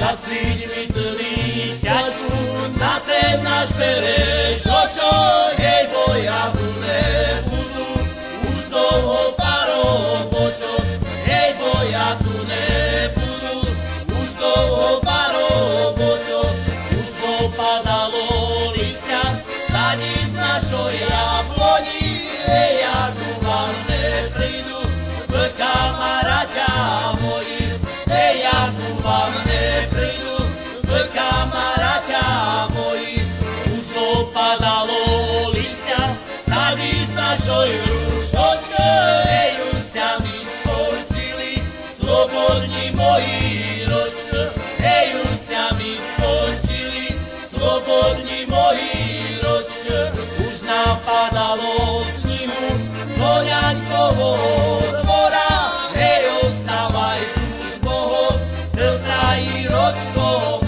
Zasvíť mi tlný sťačku na ten náš berež, očo, hej, boja tu nebudú, už dlho párov počot, hej, boja tu nebudú, už dlho párov počot, už popadalo listia, sadí z našho jabloni, hej, ako vám neprídu, v kamaráťa moji, hej, ako vám neprídu, v kamaráťa moji, už opadalo listia, sadí z našoj rušočke, hej, už sa mi skončili, slobodní moji ročke, hej, už sa mi skončili, slobodní moji ročke, už napadalo snihu do ňaňkovo dvora, hej, ostávaj tu s Bohom, trají ročkom.